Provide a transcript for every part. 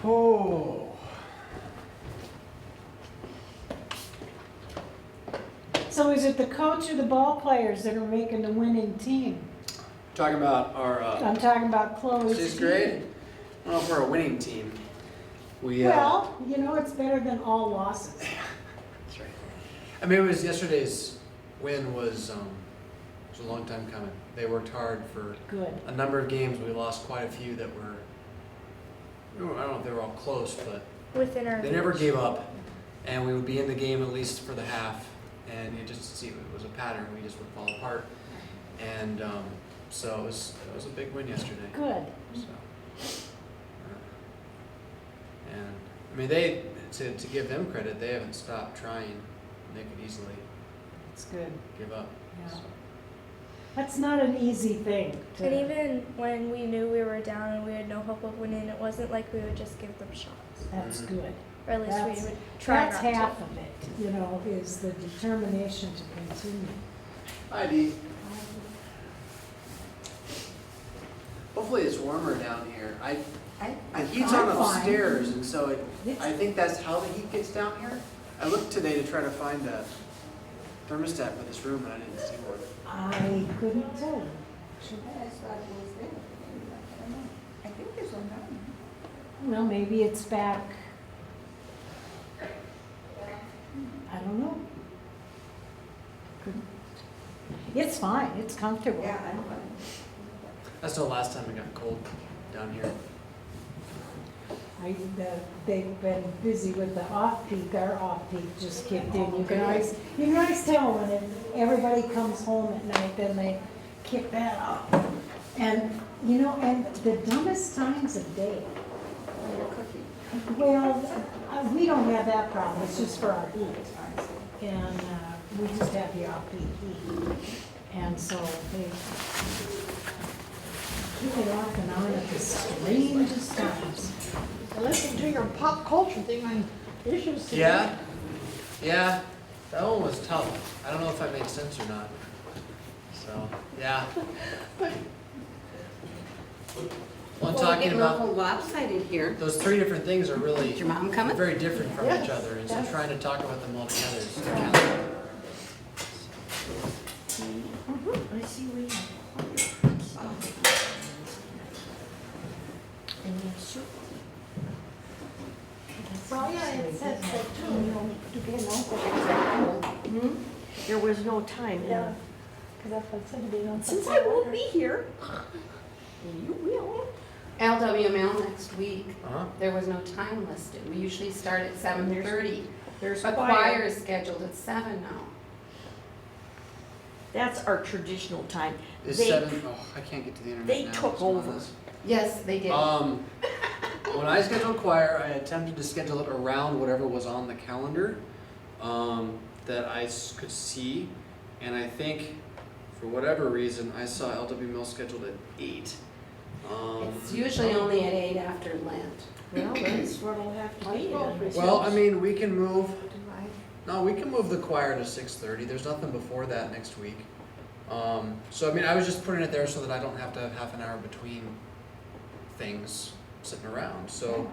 Oh. So is it the coach or the ball players that are making the winning team? Talking about our I'm talking about Chloe's sixth team. grade. I don't know if we're a winning team. We. Well, you know, it's better than all losses. That's right. I mean, it was yesterday's win was a long time coming. They worked hard for Good. a number of games. We lost quite a few that were. I don't know if they were all close, but Within our they never reach. gave up, and we would be in the game at least for the half. And you just see it was a pattern. We just would fall apart, and so it was a big win yesterday. Good. So, and I mean, they to give them credit, they haven't stopped trying. They could easily It's good. give up. Yeah. So. That's not an easy thing to. And even when we knew we were down and we had no hope of winning, it wasn't like we would just give them shots. That's Mhm. good. Or at least That's- we would try That's not half to. of it, you know, is the determination to continue. Hi, Dee. Hopefully it's warmer down here. The heat's on I'm fine. upstairs, and so It's- I think that's how the heat gets down here. I looked today to try to find a thermostat for this room, and I didn't see one. I couldn't tell you. I think there's one down Well, maybe it's back. I don't know. It's fine, it's comfortable. there. Yeah, I'm fine. That's the last time it got cold down here. They've been busy with the off-peak, our off-peak just kicked in. You can always tell when everybody comes home at night, then they kick that off. And, you know, and the dumbest times of day. You're cooking. Well, we don't have that problem, it's just for our heat. And we just have the off-peak heat. And so they keep it off and on at the strangest times. I listened to your pop culture thing on issues today. Yeah, that one was tough. I don't know if I made sense or not. So, yeah. Well, I'm talking Getting about awful lopsided here. those three different things are really Is your mom coming? very different from Yes, each other, and so yes. trying to talk about them all together is challenging. I see we have. Well, yeah, it says that too, you know, to get an uncle. There was no time, yeah. Because that's what somebody else. Since I won't be here. You will. LWML next week, Uh-huh. there was no time listed. We usually start at 7:30. There's But choir is scheduled at 7 now. That's our traditional time. Is They- 7, oh, I can't get to the internet they now. took It's one of over. those. Yes, they did. When I scheduled choir, I attempted to schedule it around whatever was on the calendar that I could see, and I think for whatever reason I saw LWML scheduled at 8. It's usually only at 8 after Lent. Well, that's what it'll have to be. then. Well, I mean, we can move. Do I? No, we can move the choir to 6:30. There's nothing before that next week. So I mean, I was just putting it there so that I don't have to have half an hour between things sitting around. So,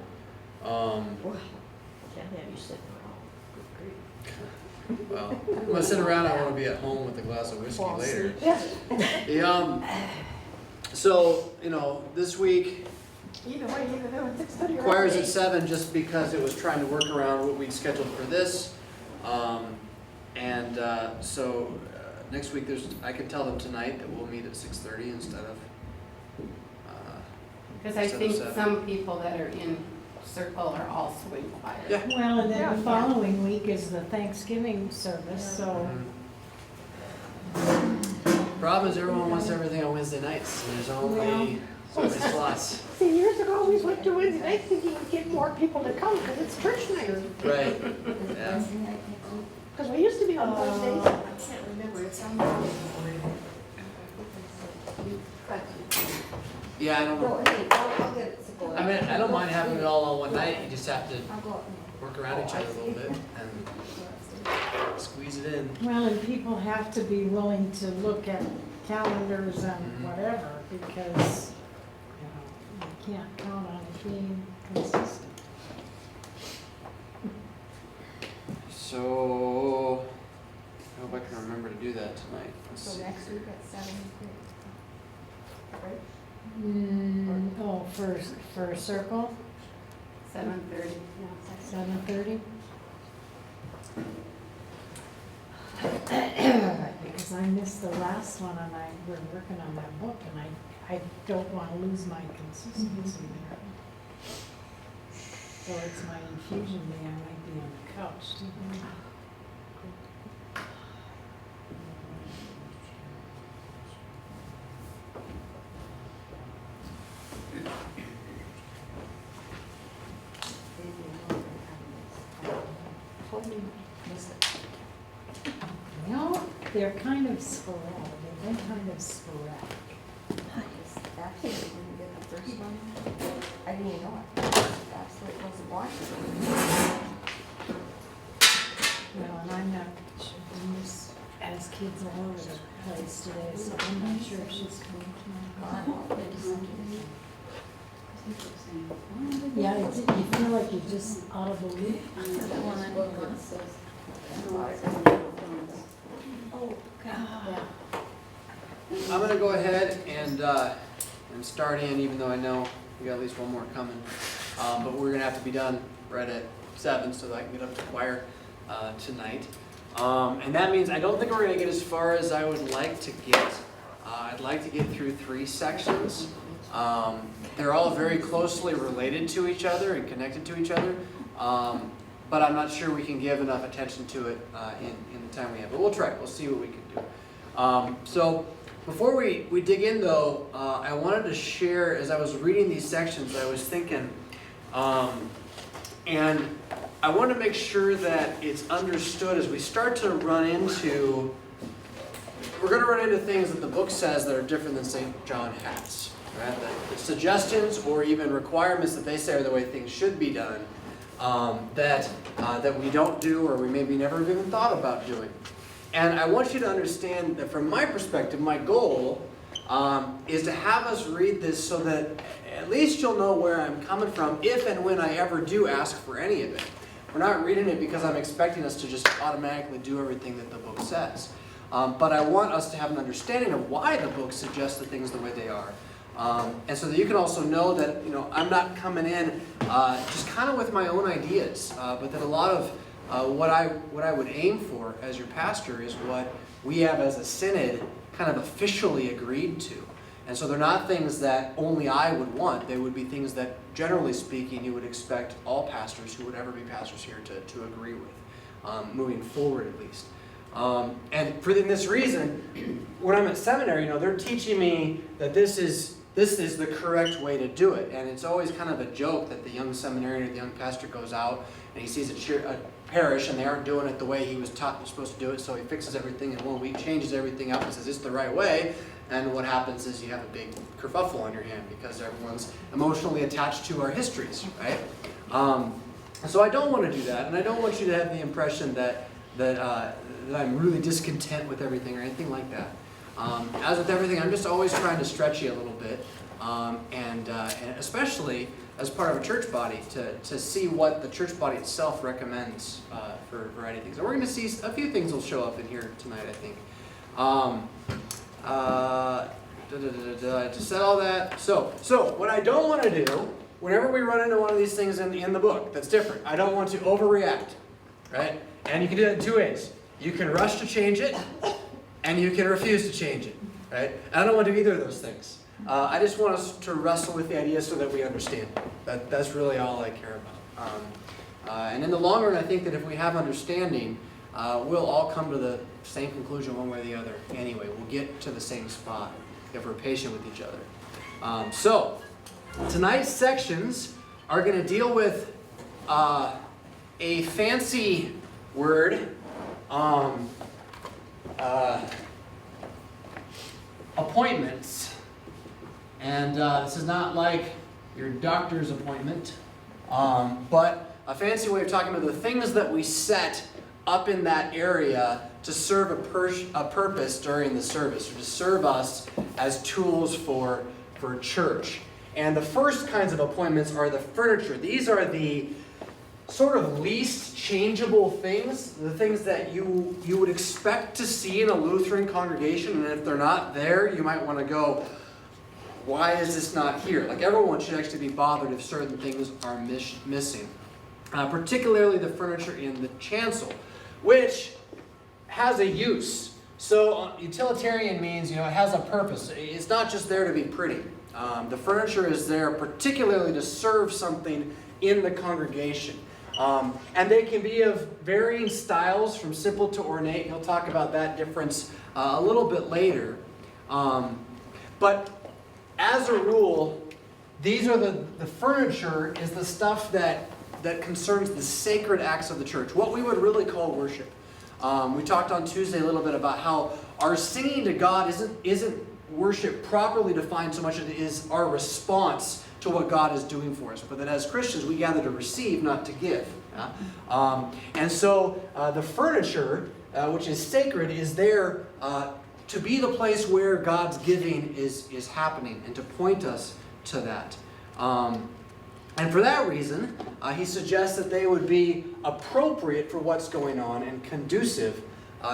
Well, can't have you sitting around. Good grief. well, when I sit around, I want to be at home with a glass of whiskey Fall later. asleep. The, so you know, this week Either way, either there at 6:30 or. choir's at 8. 7 just because it was trying to work around what we'd scheduled for this. So next week I can tell them tonight that we'll meet at 6:30 instead of. Because I Instead of think 7. some people that are in circle are also in choir. Yeah. Well, and then Yeah. the following week is the Thanksgiving service, so. Problem is everyone wants everything on Wednesday nights, and there's only so many slots. See, years ago, we went to Wednesday night thinking we'd get more people to come because it's church night. Right, yeah. Because we used to be on Thursdays. I can't remember, it's on the. Yeah, I don't know. ahead, I'll get it. I mean, I don't mind having it all on one night, you just have to I'll go. work around each other a little bit and squeeze it in. Well, and people have to be willing to look at calendars and Mhm. whatever, because, you know, you can't count on it being consistent. So, I hope I can remember to do that tonight. Let's So see. next week at 7. Right? Oh, for a circle, 7:30. No, 7:30? Because I missed the last one and we're working on that book and I don't want to lose my consistency there. So it's my infusion day, I might be on the couch. Well, they're kind of sporadic, they've been kind of sporadic. Actually, I didn't get the first one. I didn't even know it. Absolutely wasn't watching. Well, and I'm not, this has kids all over the place today, so I'm not sure if she's coming tomorrow. Yeah, you feel like you're just out of the loop. Oh, God. I'm gonna go ahead and start in, even though I know we got at least one more coming. But we're gonna have to be done right at 7 so that I can get up to choir tonight. And that means I don't think we're gonna get as far as I would like to get. I'd like to get through 3 sections. They're all very closely related to each other and connected to each other. But I'm not sure we can give enough attention to it in the time we have. But we'll try. We'll see what we can do. So before we dig in, though, I wanted to share, as I was reading these sections, I was thinking, and I want to make sure that it's understood as we start to run into, we're going to run into things that the book says that are different than St. John has. Right? The suggestions or even requirements that they say are the way things should be done, that we don't do or we maybe never even thought about doing. And I want you to understand that from my perspective, my goal is to have us read this so that at least you'll know where I'm coming from if and when I ever do ask for any of it. We're not reading it because I'm expecting us to just automatically do everything that the book says. But I want us to have an understanding of why the book suggests the things the way they are. And so that you can also know that, I'm not coming in just kind of with my own ideas, but that a lot of what I would aim for as your pastor is what we have as a synod kind of officially agreed to. And so they're not things that only I would want. They would be things that, generally speaking, you would expect all pastors who would ever be pastors here to agree with, moving forward at least. And for this reason, when I'm at seminary, they're teaching me that this is the correct way to do it. And it's always kind of a joke that the young seminarian or the young pastor goes out and he sees a parish and they aren't doing it the way he was taught they're supposed to do it, so he fixes everything in 1 week, changes everything up and says it's the right way. And what happens is you have a big kerfuffle on your hand because everyone's emotionally attached to our histories, right? So I don't want to do that, and I don't want you to have the impression that I'm really discontent with everything or anything like that. As with everything, I'm just always trying to stretch you a little bit, and especially as part of a church body to see what the church body itself recommends for a variety of things. And we're going to see a few things will show up in here tonight, I think. I just said all that. So what I don't want to do, whenever we run into one of these things in the book that's different, I don't want to overreact, right? And you can do that in 2 ways. You can rush to change it, and you can refuse to change it, right? I don't want to do either of those things. I just want us to wrestle with the idea so that we understand. That's really all I care about. And in the long run, I think that if we have understanding, we'll all come to the same conclusion one way or the other anyway. We'll get to the same spot if we're patient with each other. So, tonight's sections are going to deal with a fancy word, appointments. And this is not like your doctor's appointment, but a fancy way of talking about the things that we set up in that area to serve a purpose during the service, or to serve us as tools for church. And the first kinds of appointments are the furniture. These are the sort of least changeable things, the things that you would expect to see in a Lutheran congregation, and if they're not there, you might want to go, why is this not here? Like, everyone should actually be bothered if certain things are missing. Particularly the furniture in the chancel, which has a use. So utilitarian means, it has a purpose. It's not just there to be pretty. The furniture is there particularly to serve something in the congregation. And they can be of varying styles, from simple to ornate. He'll talk about that difference a little bit later. But as a rule, these are the furniture is the stuff that concerns the sacred acts of the church, what we would really call worship. We talked on Tuesday a little bit about how our singing to God isn't worship properly defined so much as it is our response to what God is doing for us. But that as Christians, we gather to receive, not to give. Yeah? And so the furniture, which is sacred, is there to be the place where God's giving is happening and to point us to that. And for that reason, he suggests that they would be appropriate for what's going on and conducive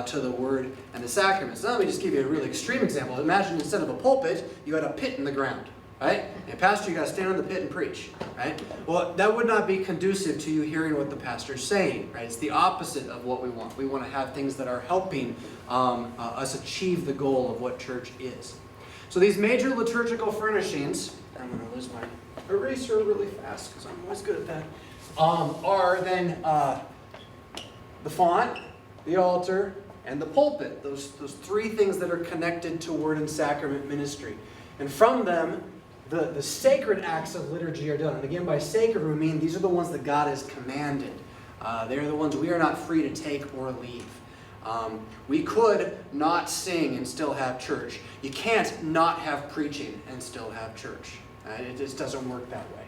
to the Word and the sacraments. Now, let me just give you a really extreme example. Imagine instead of a pulpit, you had a pit in the ground, right? And pastor, you got to stand on the pit and preach, right? Well, that would not be conducive to you hearing what the pastor's saying, right? It's the opposite of what we want. We want to have things that are helping us achieve the goal of what church is. So these major liturgical furnishings, I'm going to lose my eraser really fast because I'm always good at that, are then the font, the altar, and the pulpit. Those three things that are connected to word and sacrament ministry. And from them, the sacred acts of liturgy are done. And again, by sacred, we mean these are the ones that God has commanded. They're the ones we are not free to take or leave. We could not sing and still have church. You can't not have preaching and still have church. It just doesn't work that way.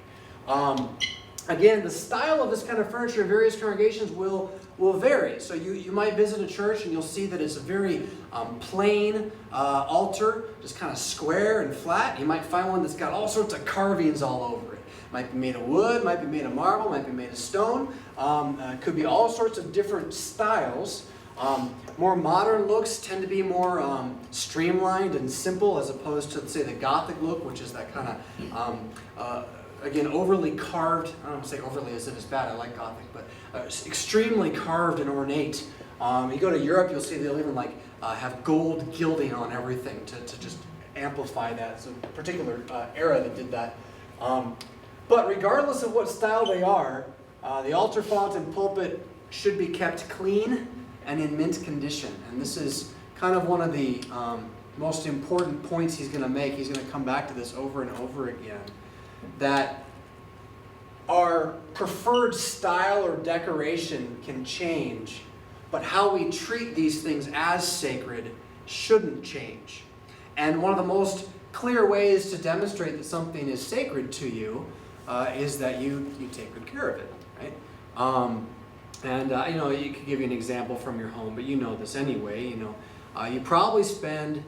Again, the style of this kind of furniture in various congregations will vary. So you might visit a church and you'll see that it's a very plain altar, just kind of square and flat. You might find one that's got all sorts of carvings all over it. Might be made of wood, might be made of marble, might be made of stone. Could be all sorts of different styles. More modern looks tend to be more streamlined and simple as opposed to, say, the Gothic look, which is that kind of, again, overly carved. I don't want to say overly as if it's bad. I like Gothic, but extremely carved and ornate. You go to Europe, you'll see they'll even have gold gilding on everything to just amplify that. It's a particular era that did that. But regardless of what style they are, the altar font and pulpit should be kept clean and in mint condition. And this is kind of one of the most important points he's going to make. He's going to come back to this over and over again. That our preferred style or decoration can change, but how we treat these things as sacred shouldn't change. And one of the most clear ways to demonstrate that something is sacred to you is that you take good care of it, right? You could give you an example from your home, but you know this anyway. You probably spend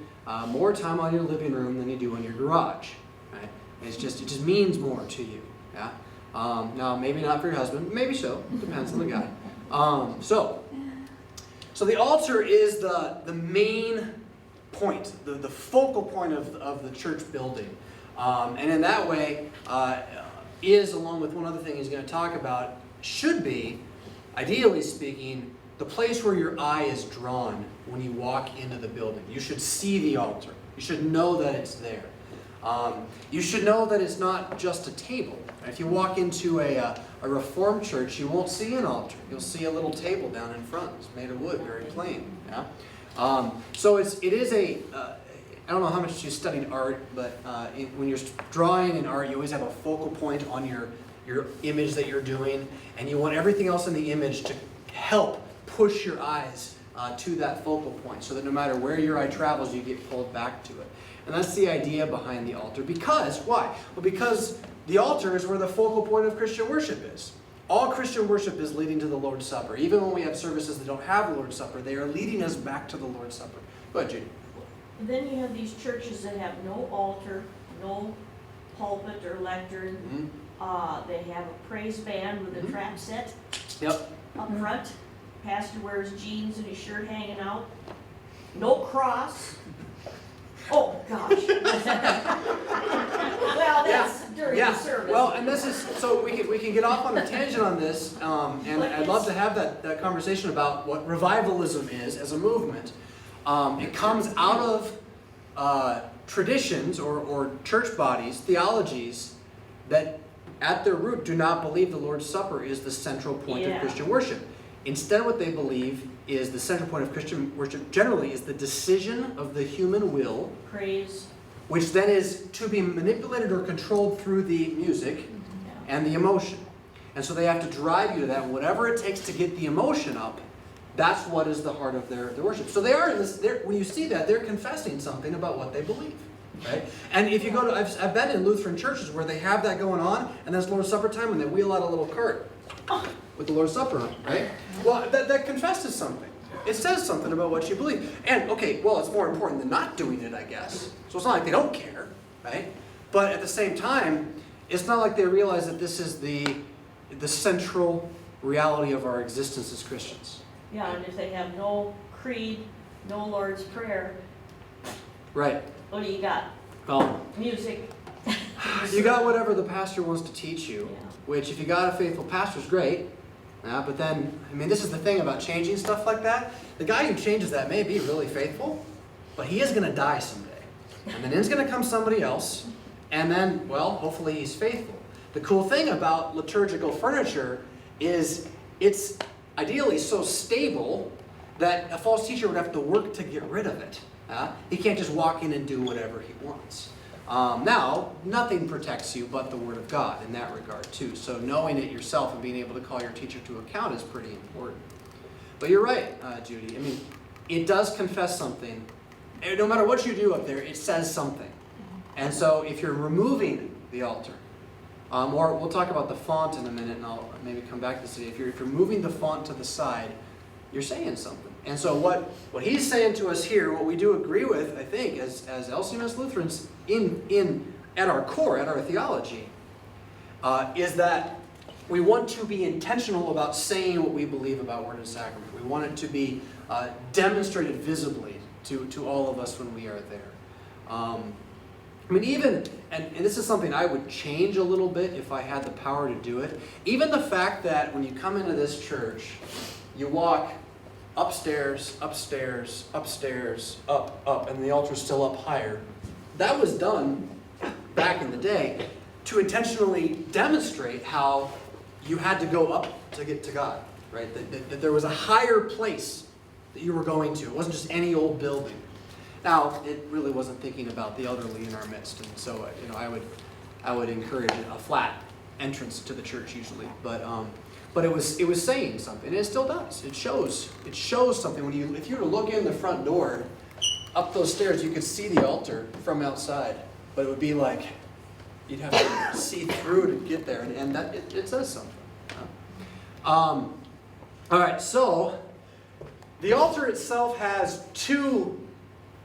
more time on your living room than you do in your garage, right? It just means more to you, yeah. Now maybe not for your husband, maybe so. Depends on the guy. So the altar is the main point, the focal point of the church building, and in that way is, along with one other thing he's going to talk about, should be, ideally speaking, the place where your eye is drawn when you walk into the building. You should see the altar. You should know that it's there. You should know that it's not just a table. If you walk into a Reformed church, you won't see an altar. You'll see a little table down in front. It's made of wood, very plain. Yeah? So it is I don't know how much you studied art, but when you're drawing in art, you always have a focal point on your image that you're doing, and you want everything else in the image to help push your eyes to that focal point, so that no matter where your eye travels, you get pulled back to it. And that's the idea behind the altar. Because, why? Well, because the altar is where the focal point of Christian worship is. All Christian worship is leading to the Lord's Supper. Even when we have services that don't have the Lord's Supper, they are leading us back to the Lord's Supper. Go ahead, Judy. Then you have these churches that have no altar, no pulpit or lectern. They have a praise band with a Mhm. trap set Yep. up front. Pastor wears jeans and his shirt hanging out. No cross. Oh, gosh. Well, that's during the service. Well, and this is, so we can get off on a tangent on this, and But I'd love to have that conversation about what revivalism is as a movement. It comes out of traditions or church bodies, theologies, that at their root do not believe the Lord's Supper is the central point of Yeah. Christian worship. Instead, what they believe is the central point of Christian worship generally is the decision of the human will, Praise. which then is to be manipulated or controlled through the music Yeah. and the emotion. And so they have to drive you to that. Whatever it takes to get the emotion up, that's what is the heart of their worship. So they are in this, when you see that, they're confessing something about what they believe. Right? And if you go to, I've been in Lutheran churches where they have that going on, and then it's Lord's Supper time, and they wheel out a little cart with the Lord's Supper on it, right? Well, that confesses something. It says something about what you believe. And, okay, well, it's more important than not doing it, I guess. So it's not like they don't care, right? But at the same time, it's not like they realize that this is the central reality of our existence as Christians. Yeah, and if they have no creed, no Lord's Prayer, Right. what do you got? Well, Music. you got whatever the pastor wants to teach you, Yeah. which if you got a faithful pastor is great. But then, I mean, this is the thing about changing stuff like that. The guy who changes that may be really faithful, but he is going to die someday. And then in's going to come somebody else, and then, well, hopefully he's faithful. The cool thing about liturgical furniture is it's ideally so stable that a false teacher would have to work to get rid of it. He can't just walk in and do whatever he wants. Now, nothing protects you but the Word of God in that regard too. So knowing it yourself and being able to call your teacher to account is pretty important. But you're right, Judy. I mean, it does confess something. And no matter what you do up there, it says something. And so if you're removing the altar, or we'll talk about the font in a minute, and I'll maybe come back to this. If you're moving the font to the side, you're saying something. And so what he's saying to us here, what we do agree with, I think, as LCMS Lutherans, at our core, at our theology, is that we want to be intentional about saying what we believe about Word and Sacrament. We want it to be demonstrated visibly to all of us when we are there. I mean, even, and this is something I would change a little bit if I had the power to do it, even the fact that when you come into this church, you walk upstairs, upstairs, upstairs, up, and the altar's still up higher. That was done back in the day to intentionally demonstrate how you had to go up to get to God, right? That there was a higher place that you were going to. It wasn't just any old building. Now, it really wasn't thinking about the elderly in our midst, and so I would encourage a flat entrance to the church usually, but it was saying something, and it still does. It shows something. If you were to look in the front door, up those stairs, you could see the altar from outside, but it would be like you'd have to see through to get there, and that it says something. All right, so the altar itself has two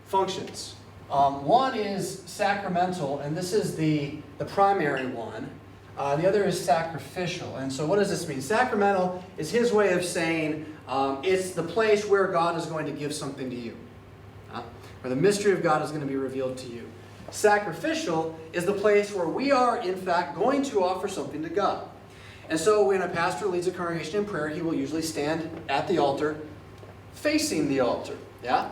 functions. One is sacramental, and this is the primary one. The other is sacrificial. And so what does this mean? Sacramental is his way of saying it's the place where God is going to give something to you. Where the mystery of God is going to be revealed to you. Sacrificial is the place where we are, in fact, going to offer something to God. And so when a pastor leads a congregation in prayer, he will usually stand at the altar, facing the altar. Yeah?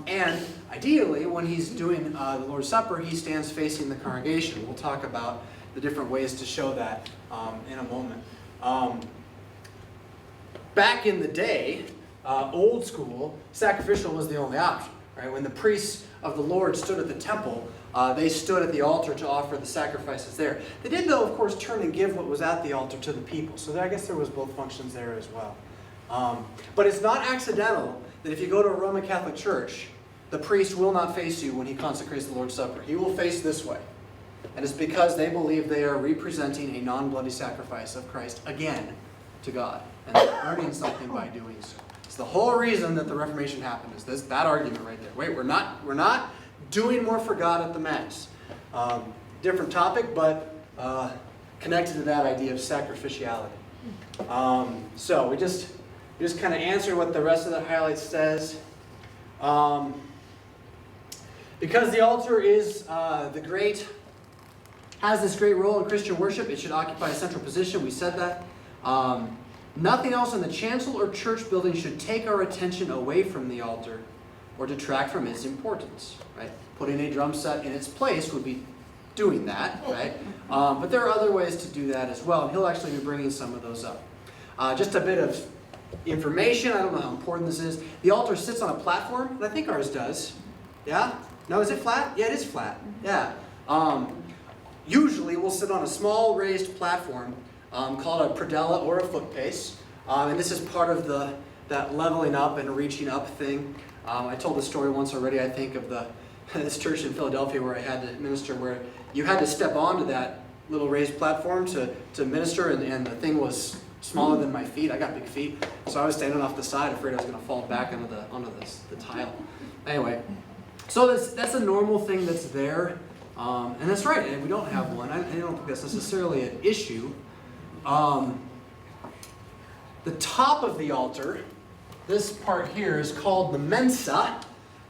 And ideally, when he's doing the Lord's Supper, he stands facing the congregation. We'll talk about the different ways to show that in a moment. Back in the day, old school, sacrificial was the only option. Right? When the priests of the Lord stood at the temple, they stood at the altar to offer the sacrifices there. They did, though, of course, turn and give what was at the altar to the people. So I guess there was both functions there as well. But it's not accidental that if you go to a Roman Catholic church, the priest will not face you when he consecrates the Lord's Supper. He will face this way. And it's because they believe they are representing a non-bloody sacrifice of Christ again to God. And they're earning something by doing so. It's the whole reason that the Reformation happened, is that argument right there. Wait, we're not doing more for God at the Mass. Different topic, but connected to that idea of sacrificiality. So we just kind of answer what the rest of the highlight says. Because the altar is has this great role in Christian worship, it should occupy a central position. We said that. Nothing else in the chancel or church building should take our attention away from the altar or detract from its importance. Right? Putting a drum set in its place would be doing that, right? But there are other ways to do that as well, and he'll actually be bringing some of those up. Just a bit of information. I don't know how important this is. The altar sits on a platform, and I think ours does. Yeah? No, is it flat? Yeah, it is flat. Yeah. Usually we'll sit on a small raised platform called a predella or a footpace. And this is part of that leveling up and reaching up thing. I told the story once already, I think, of this church in Philadelphia where I had to minister, where you had to step onto that little raised platform to minister, and the thing was smaller than my feet. I got big feet, so I was standing off the side, afraid I was going to fall back onto the tile. Anyway, so that's a normal thing that's there, and that's right. And we don't have one. I don't think that's necessarily an issue. The top of the altar, this part here, is called the mensa,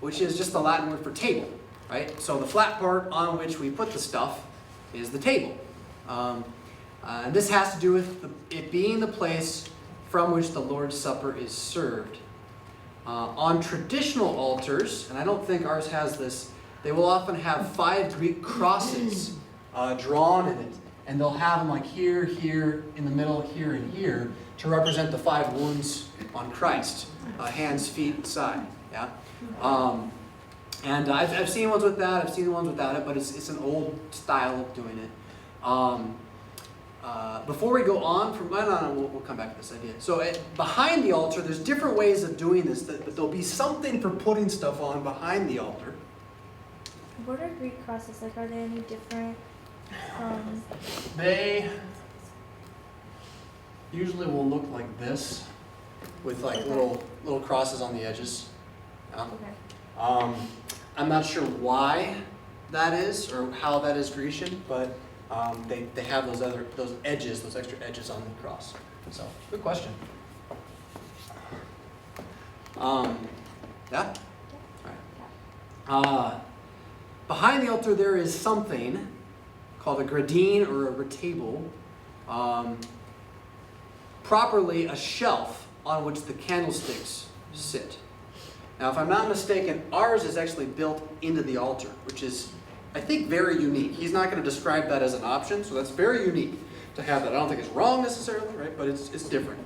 which is just the Latin word for table, right? So the flat part on which we put the stuff is the table. And this has to do with it being the place from which the Lord's Supper is served. On traditional altars, and I don't think ours has this, they will often have 5 Greek crosses drawn in it. And they'll have them like here, here, in the middle, here, and here, to represent the 5 wounds on Christ. Hands, feet, side. Yeah? And I've seen ones with that, I've seen ones without it, but it's an old style of doing it. Before we go on from, we'll come back to this idea. So behind the altar, there's different ways of doing this, but there'll be something for putting stuff on behind the altar. What are Greek crosses like? Are they any different? They usually will look like this, with like little crosses on the edges. Okay. I'm not sure why that is or how that is Grecian, but they have those extra edges on the cross. So good question. Yeah. All right. Behind the altar there is something called a gradine or a retable, properly a shelf on which the candlesticks sit. Now, if I'm not mistaken, ours is actually built into the altar, which is, I think, very unique. He's not going to describe that as an option, so that's very unique to have that. I don't think it's wrong necessarily, right? But it's different.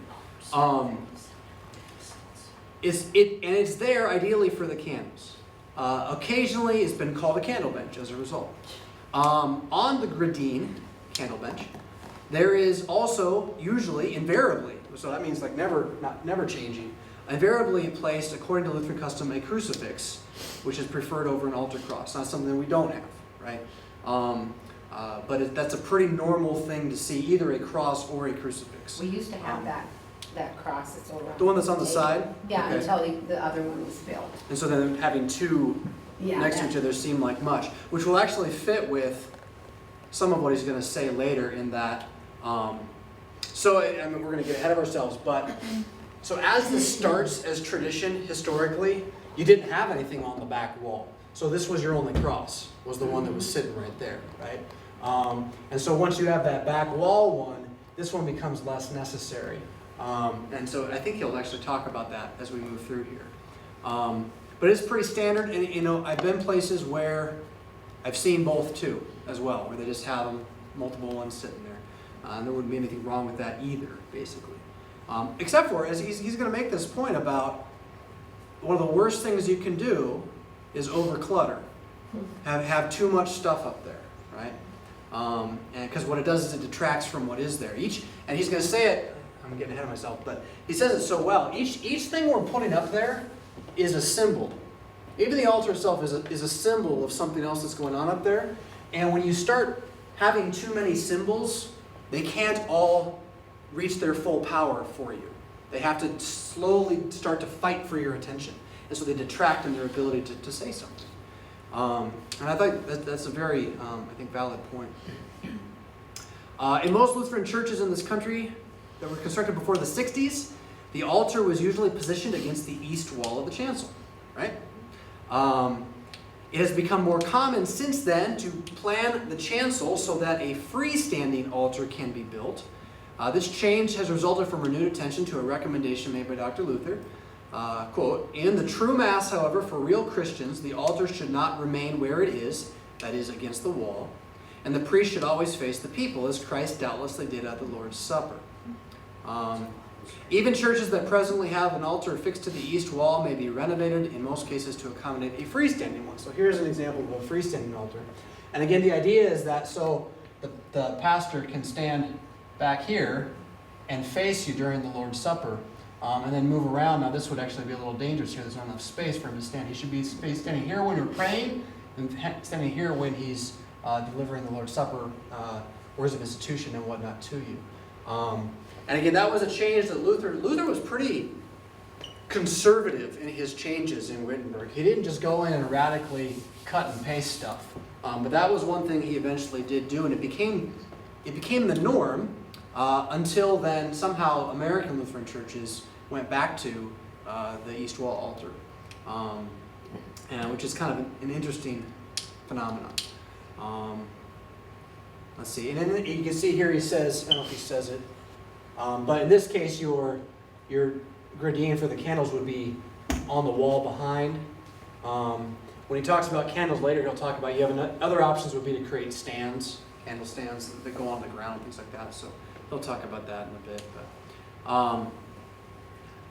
It's there ideally for the candles. Occasionally, it's been called a candle bench as a result. On the gradine, candle bench, there is also usually, invariably, so that means like never changing, invariably placed, according to Lutheran custom, a crucifix, which is preferred over an altar cross. Not something we don't have, right? But that's a pretty normal thing to see, either a cross or a crucifix. We used to have that cross that's over. The one that's on the side? Yeah, Okay. until the other one was built. And so then having two next to each other seemed like much, which will actually fit with some of what he's going to say later in that. So I mean, we're going to get ahead of ourselves, but so as this starts as tradition historically, you didn't have anything on the back wall. So this was your only cross, was the one that was sitting right there, right? And so once you have that back wall one, this one becomes less necessary. And so I think he'll actually talk about that as we move through here. But it's pretty standard, and you know, I've been places where I've seen both too, as well, where they just have them, multiple ones sitting there. And there wouldn't be anything wrong with that either, basically. Except for, as he's going to make this point about one of the worst things you can do is overclutter. Have too much stuff up there, right? And because what it does is it detracts from what is there. And he's going to say it, I'm getting ahead of myself, but he says it so well. Each thing we're putting up there is a symbol. Even the altar itself is a symbol of something else that's going on up there. And when you start having too many symbols, they can't all reach their full power for you. They have to slowly start to fight for your attention. And so they detract in their ability to say something. And I think that's a very, I think, valid point. In most Lutheran churches in this country that were constructed before the 60s, the altar was usually positioned against the east wall of the chancel, right? It has become more common since then to plan the chancel so that a freestanding altar can be built. This change has resulted from renewed attention to a recommendation made by Dr. Luther. Quote, "In the true Mass, however, for real Christians, the altar should not remain where it is, that is, against the wall, and the priest should always face the people, as Christ doubtlessly did at the Lord's Supper. Even churches that presently have an altar fixed to the east wall may be renovated, in most cases, to accommodate a freestanding one." So here's an example of a freestanding altar. And again, the idea is that so the pastor can stand back here and face you during the Lord's Supper, and then move around. Now this would actually be a little dangerous here. There's not enough space for him to stand. He should be standing here when you're praying, and standing here when he's delivering the Lord's Supper, words of institution and whatnot to you. And again, that was a change that Luther was pretty conservative in his changes in Wittenberg. He didn't just go in and radically cut and paste stuff. But that was one thing he eventually did do, and it became the norm until then somehow American Lutheran churches went back to the east wall altar, which is kind of an interesting phenomenon. Let's see, and then you can see here he says, I don't know if he says it, but in this case your gradient for the candles would be on the wall behind. When he talks about candles later, he'll talk about other options would be to create stands, candle stands that go on the ground, things like that. So he'll talk about that in a bit. But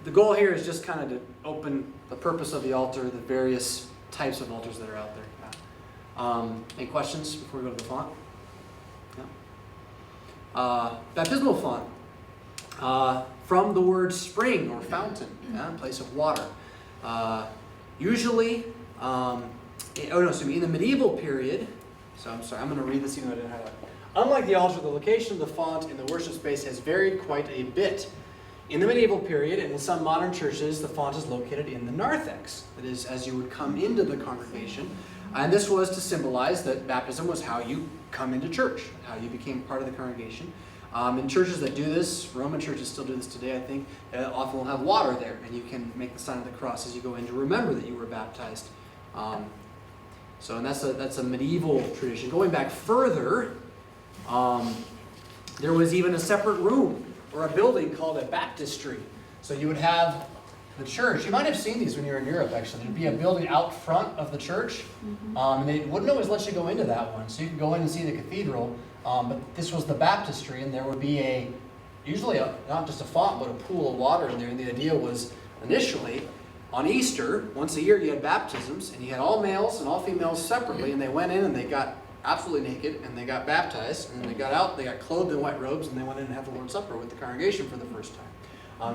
the goal here is just kind of to open the purpose of the altar, the various types of altars that are out there. Any questions before we go to the font? No? Baptismal font. From the word spring or fountain, place of water. Usually, in the medieval period, so I'm sorry, I'm going to read this even though I didn't highlight it. Unlike the altar, the location of the font in the worship space has varied quite a bit. In the medieval period, and in some modern churches, the font is located in the narthex. That is, as you would come into the congregation. And this was to symbolize that baptism was how you come into church, how you became part of the congregation. In churches that do this, Roman churches still do this today, I think, often will have water there, and you can make the sign of the cross as you go in to remember that you were baptized. And that's a medieval tradition. Going back further, there was even a separate room or a building called a baptistry. So you would have the church. You might have seen these when you were in Europe, actually. There'd be a building out front of the church, and they wouldn't always let you go into that one. So you could go in and see the cathedral, but this was the baptistry, and there would be usually not just a font, but a pool of water in there. And the idea was initially, on Easter, once a year you had baptisms, and you had all males and all females separately, and they went in and they got absolutely naked, and they got baptized, and then they got out, they got clothed in white robes, and they went in and had the Lord's Supper with the congregation for the first time.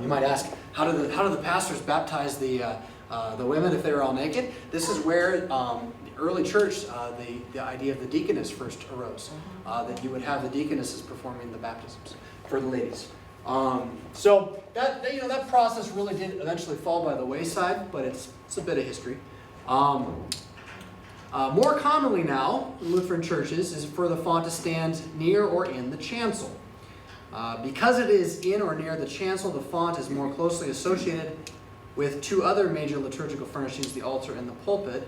You might ask, how do the pastors baptize the women if they were all naked? This is where the early church, the idea of the deaconess first arose, that you would have the deaconesses performing the baptisms for the ladies. So that process really did eventually fall by the wayside, but it's a bit of history. More commonly now, in Lutheran churches, is for the font to stand near or in the chancel. Because it is in or near the chancel, the font is more closely associated with two other major liturgical furnishings, the altar and the pulpit.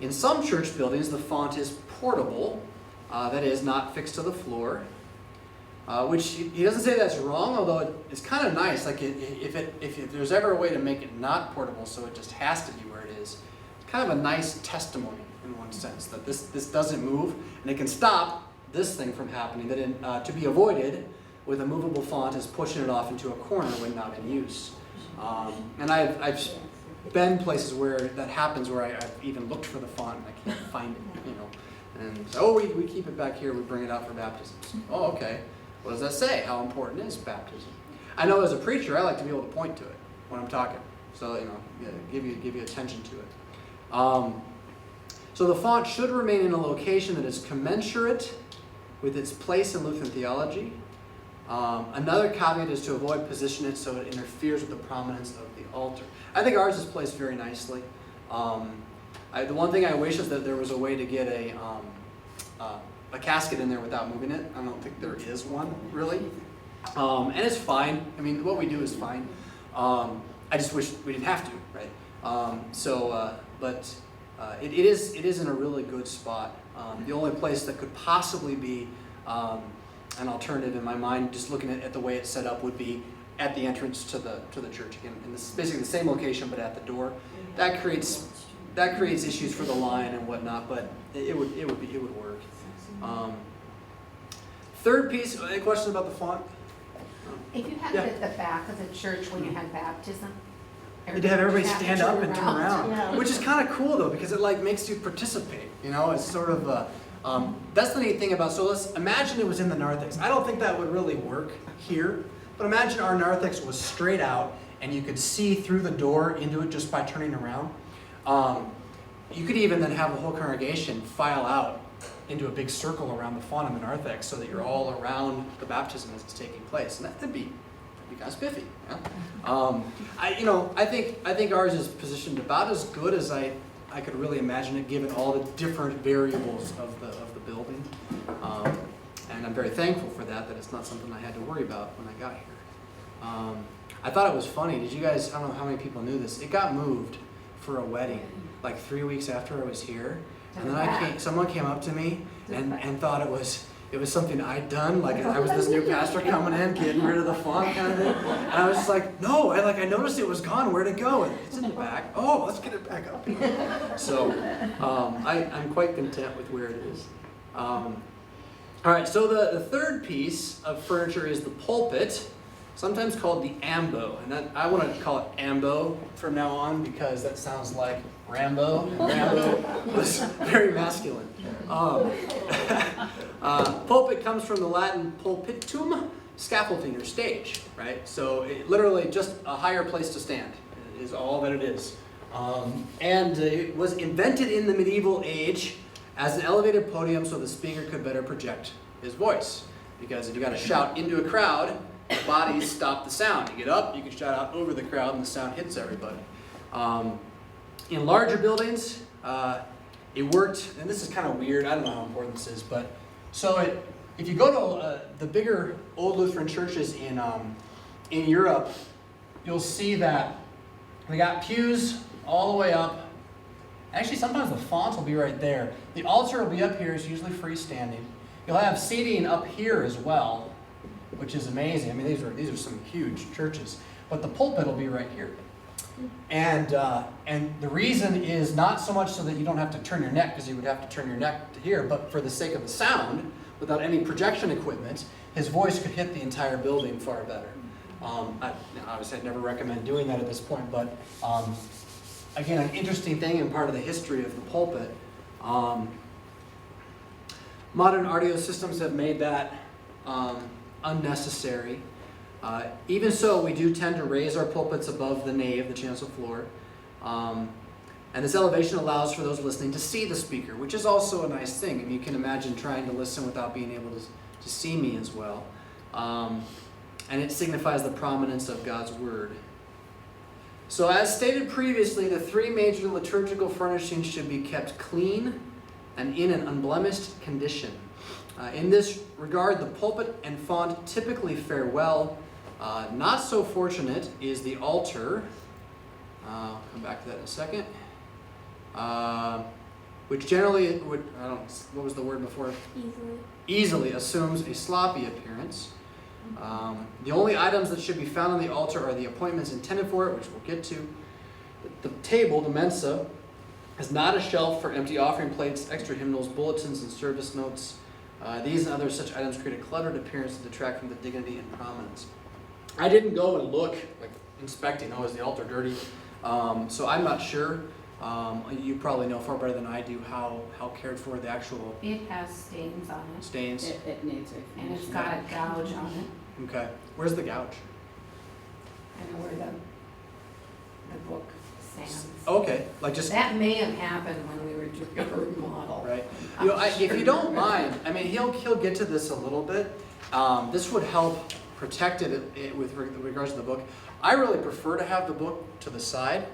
In some church buildings, the font is portable, that is, not fixed to the floor, which he doesn't say that's wrong, although it's kind of nice. Like if there's ever a way to make it not portable so it just has to be where it is, it's kind of a nice testimony in one sense, that this doesn't move, and it can stop this thing from happening, that to be avoided with a movable font is pushing it off into a corner when not in use. And I've been places where that happens, where I've even looked for the font and I can't find it, and we keep it back here, we bring it out for baptisms. Oh, okay. What does that say? How important is baptism? I know as a preacher, I like to be able to point to it when I'm talking, so give you attention to it. So the font should remain in a location that is commensurate with its place in Lutheran theology. Another caveat is to avoid positioning it so it interferes with the prominence of the altar. I think ours is placed very nicely. The one thing I wish is that there was a way to get a a casket in there without moving it. I don't think there is one really, and it's fine. I mean, what we do is fine. I just wish we didn't have to, right? But it is in a really good spot. The only place that could possibly be an alternative in my mind, just looking at the way it's set up, would be at the entrance to the church again. And this is basically the same location, but at the door. That creates issues for the line and whatnot, but it would work. Third piece. Any questions about the font? If you had it at the back of the church when you had baptism, You'd have everybody would stand up and turn around, Yeah. which is kind of cool though, because it like makes you participate. You know, it's sort of that's the neat thing about. So let's imagine it was in the narthex. I don't think that would really work here, but imagine our narthex was straight out and you could see through the door into it just by turning around. You could even then have the whole congregation file out into a big circle around the font in the narthex, so that you're all around the baptism as it's taking place, and that'd be kind of spiffy. Yeah? I think ours is positioned about as good as I could really imagine it, given all the different variables of the building, and I'm very thankful for that it's not something I had to worry about when I got here. I thought it was funny. Did you guys? I don't know how many people knew this. It got moved for a wedding like 3 weeks after I was here, and then someone came up to me and thought it was something I'd done, like I was this new pastor coming in, getting rid of the font kind of thing. And I was just like, no, I noticed it was gone, where'd it go? And it's in the back. Oh, let's get it back up here. So I'm quite content with where it is. All right, so the third piece of furniture is the pulpit, sometimes called the ambo. And I want to call it ambo from now on, because that sounds like Rambo. And Rambo was very masculine. Pulpit comes from the Latin pulpitum, scaffolding or stage, right? So it literally just a higher place to stand is all that it is. And it was invented in the medieval age as an elevated podium so the speaker could better project his voice. Because if you got to shout into a crowd, the bodies stop the sound. You get up, you can shout out over the crowd, and the sound hits everybody. In larger buildings, it worked, and this is kind of weird, I don't know how important this is, but if you go to the bigger old Lutheran churches in Europe, you'll see that they got pews all the way up. Actually, sometimes the font will be right there. The altar will be up here, it's usually freestanding. You'll have seating up here as well, which is amazing. I mean, these are some huge churches, but the pulpit will be right here. And the reason is not so much so that you don't have to turn your neck, because you would have to turn your neck to here, but for the sake of the sound, without any projection equipment, his voice could hit the entire building far better. Obviously, I'd never recommend doing that at this point, but again, an interesting thing and part of the history of the pulpit. Modern audio systems have made that unnecessary. Even so, we do tend to raise our pulpits above the nave, the chancel floor. And this elevation allows for those listening to see the speaker, which is also a nice thing. I mean, you can imagine trying to listen without being able to see me as well. And it signifies the prominence of God's Word. So as stated previously, the three major liturgical furnishings should be kept clean and in an unblemished condition. In this regard, the pulpit and font typically fare well. Not so fortunate is the altar. I'll come back to that in a second. Which generally what was the word before? Easily assumes a sloppy appearance. The only items that should be found on the altar are the appointments intended for it, which we'll get to. The table, the mensa, is not a shelf for empty offering plates, extra hymnals, bulletins, and service notes. These and other such items create a cluttered appearance and detract from the dignity and prominence. I didn't go and look, like inspecting, is the altar dirty? So I'm not sure. You probably know far better than I do how cared for the actual it has stains on it. stains. It needs a And it's got a gouge on it. Okay. Where's the gouge? I know where the book stands. Okay. Like just That may have happened when we were doing a remodel. right. If you don't mind, I mean, he'll get to this a little bit. This would help protect it with regards to the book. I really prefer to have the book to the side.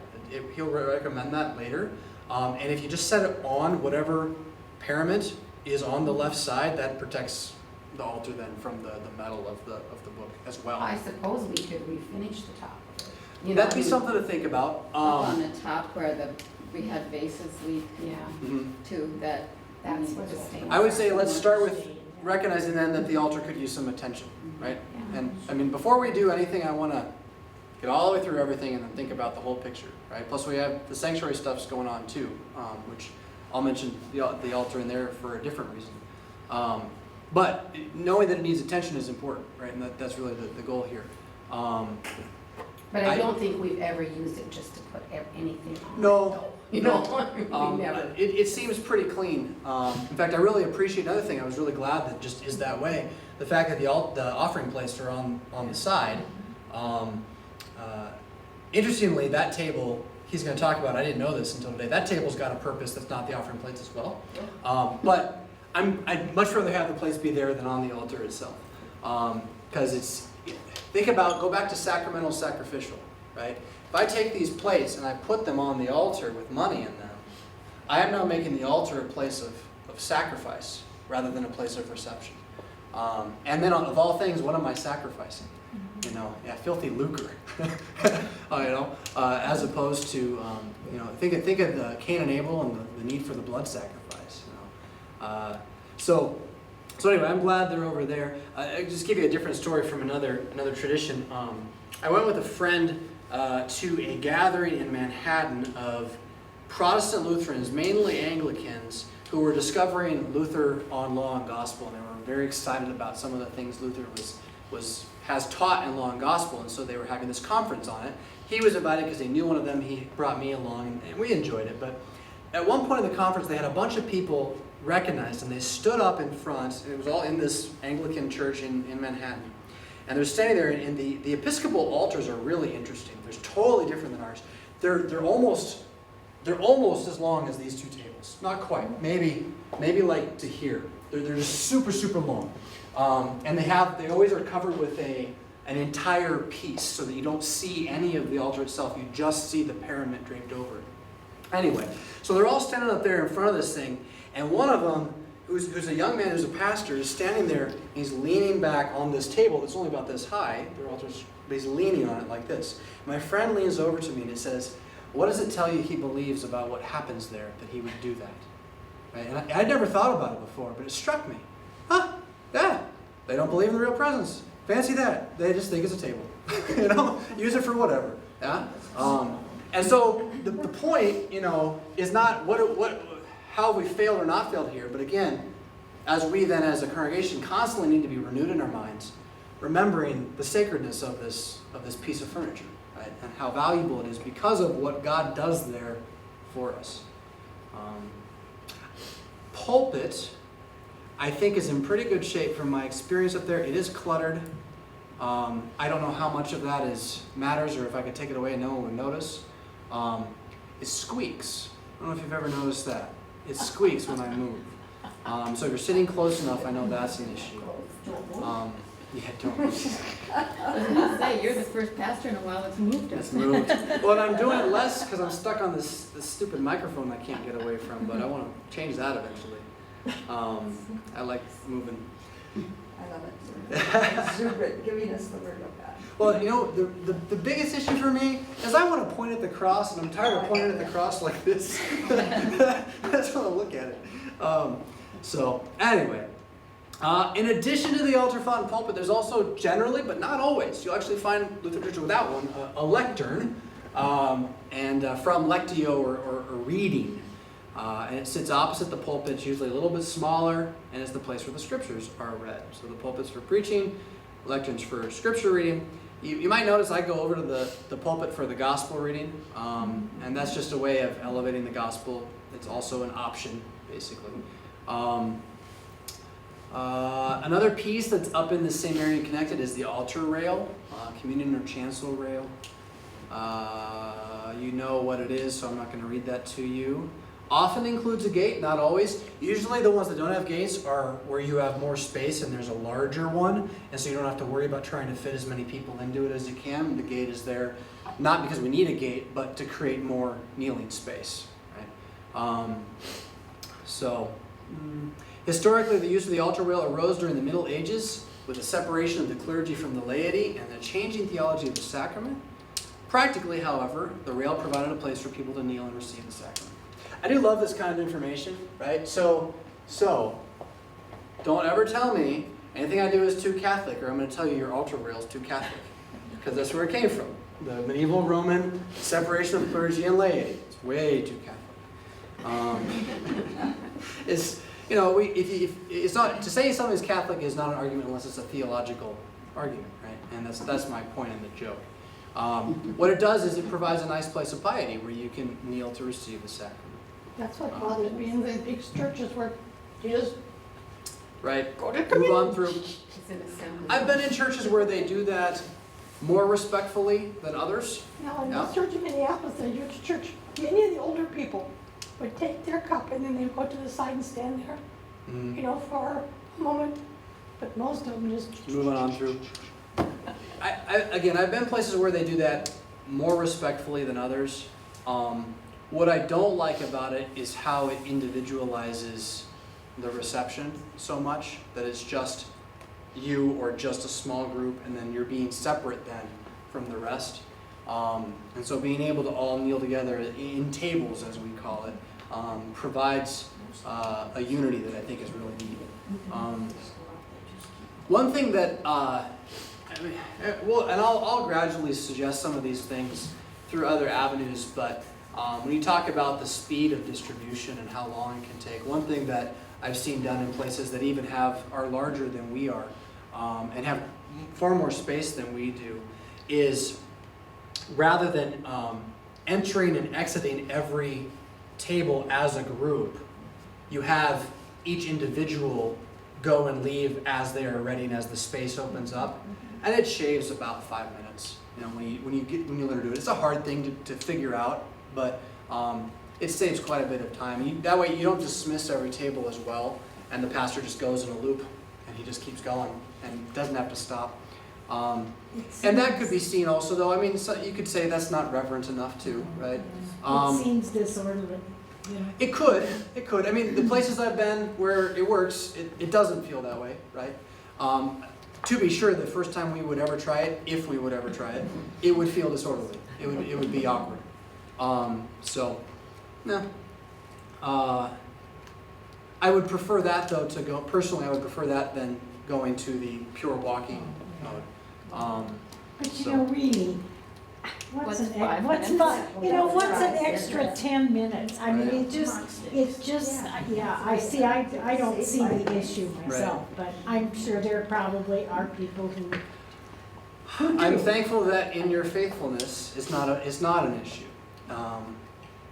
He'll recommend that later. And if you just set it on whatever parament is on the left side, that protects the altar then from the metal of the book as well. I suppose we could refinish the top of it. You That'd be know, something to think about. Up on the top where we had vases leak Yeah, Mhm. too, that that's need what to the stay. stain. I would say let's start with recognizing then that the altar could use some attention, right? Yeah. And I mean, before we do anything, I want to get all the way through everything and then think about the whole picture, right? Plus we have the sanctuary stuff's going on too, which I'll mention the altar in there for a different reason. But knowing that it needs attention is important, right? And that's really the goal here. But I don't think we've ever used it just to put anything on. No, it, though. You know, we never. It seems pretty clean. In fact, I really appreciate another thing. I was really glad that it just is that way. The fact that the offering plates are on the side. Interestingly, that table he's going to talk about, I didn't know this until today, that table's got a purpose that's not the offering plates as well. But I'd much rather have the plates be there than on the altar itself. Because go back to sacramental sacrificial, right? If I take these plates and I put them on the altar with money in them, I am now making the altar a place of sacrifice rather than a place of reception. And then of all things, what am I sacrificing? You know, filthy lucre. As opposed to, think of the Cain and Abel and the need for the blood sacrifice. So anyway, I'm glad they're over there. I'll just give you a different story from another tradition. I went with a friend to a gathering in Manhattan of Protestant Lutherans, mainly Anglicans, who were discovering Luther on Law and Gospel, and they were very excited about some of the things Luther has taught in Law and Gospel, and so they were having this conference on it. He was invited because he knew one of them. He brought me along, and we enjoyed it. But at one point in the conference, they had a bunch of people recognized, and they stood up in front. It was all in this Anglican church in Manhattan. And they're standing there, and the Episcopal altars are really interesting. They're totally different than ours. They're almost as long as these two tables. Not quite. Maybe like to here. They're just super, super long. And they always are covered with an entire piece so that you don't see any of the altar itself. You just see the parament draped over it. Anyway, so they're all standing up there in front of this thing, and one of them, who's a young man who's a pastor, is standing there, and he's leaning back on this table that's only about this high. Their altar's, but he's leaning on it like this. My friend leans over to me and he says, "What does it tell you he believes about what happens there that he would do that?" Right? And I'd never thought about it before, but it struck me. Yeah, they don't believe in the real presence. Fancy that. They just think it's a table. Use it for whatever. Yeah. And so the point, is not how we failed or not failed here, but again, as we then as a congregation constantly need to be renewed in our minds, remembering the sacredness of this piece of furniture, right, and how valuable it is because of what God does there for us. Pulpit, I think, is in pretty good shape from my experience up there. It is cluttered. I don't know how much of that matters, or if I could take it away and no one would notice. It squeaks. I don't know if you've ever noticed that. It squeaks when I move. So if you're sitting close enough, I know that's an issue. Don't. I was gonna say, you're the first pastor in a while that's moved us. It's moved. Well, and I'm doing it less because I'm stuck on this stupid microphone I can't get away from, but I want to change that eventually. I like moving. I love it. Exuberant, giving us the word of God. Well, the biggest issue for me is I want to point at the cross, and I'm tired of pointing at the cross like this. I just want to look at it. So anyway, in addition to the altar, font, and pulpit, there's also generally, but not always, you'll actually find Lutheran church without one, a lectern, and from lectio or reading. And it sits opposite the pulpit. It's usually a little bit smaller, and it's the place where the scriptures are read. So the pulpit's for preaching, lecterns for scripture reading. You might notice I go over to the pulpit for the gospel reading, and that's just a way of elevating the gospel. It's also an option, basically. Another piece that's up in the same area and connected is the altar rail, communion or chancel rail. You know what it is, so I'm not going to read that to you. Often includes a gate, not always. Usually the ones that don't have gates are where you have more space and there's a larger one, and so you don't have to worry about trying to fit as many people into it as you can. The gate is there, not because we need a gate, but to create more kneeling space. Right? Historically, the use of the altar rail arose during the Middle Ages with the separation of the clergy from the laity and the changing theology of the sacrament. Practically, however, the rail provided a place for people to kneel and receive the sacrament. I do love this kind of information, right? So don't ever tell me anything I do is too Catholic, or I'm going to tell you your altar rail is too Catholic, because that's where it came from. The medieval Roman separation of clergy and laity. It's way too Catholic. It's, you know, it's not, to say something is Catholic is not an argument unless it's a theological argument, right? And that's my point in the joke. What it does is it provides a nice place of piety where you can kneel to receive the sacrament. That's what bothers me in the big churches where you just Right? go to Move communion. on through. It's an assembly. I've been in churches where they do that more respectfully than others. Now, in Yeah. this church in Minneapolis, a huge church, many of the older people would take their cup and then they'd go to the side and stand there, you know, for a moment. But most of them just. Moving on through. Again, I've been places where they do that more respectfully than others. What I don't like about it is how it individualizes the reception so much that it's just you or just a small group, and then you're being separate then from the rest. And so being able to all kneel together in tables, as we call it, provides a unity that I think is really needed. One thing that, well, and I'll gradually suggest some of these things through other avenues, but when you talk about the speed of distribution and how long it can take, one thing that I've seen done in places that even are larger than we are, and have far more space than we do, is rather than entering and exiting every table as a group, you have each individual go and leave as they are ready and as the space opens up, and it shaves about 5 minutes. You know, when you learn to do it, it's a hard thing to figure out, but it saves quite a bit of time. That way, you don't dismiss every table as well, and the pastor just goes in a loop and he just keeps going and doesn't have to stop. And that could be seen also, though. I mean, so you could say that's not reverent enough too, right? It seems disorderly, you know. It could. I mean, the places I've been where it works, it doesn't feel that way, right? To be sure, the first time we would ever try it, if we would ever try it, it would feel disorderly. It would be awkward. So, no. I would prefer that though to go, personally I would prefer that than going to the pure walking mode. But you know, really, What's what's five what's minutes? an extra 10 minutes? I mean, it's just, yeah, I don't see the issue myself, but I'm sure there probably are people who do. I'm thankful that in your faithfulness is not an issue.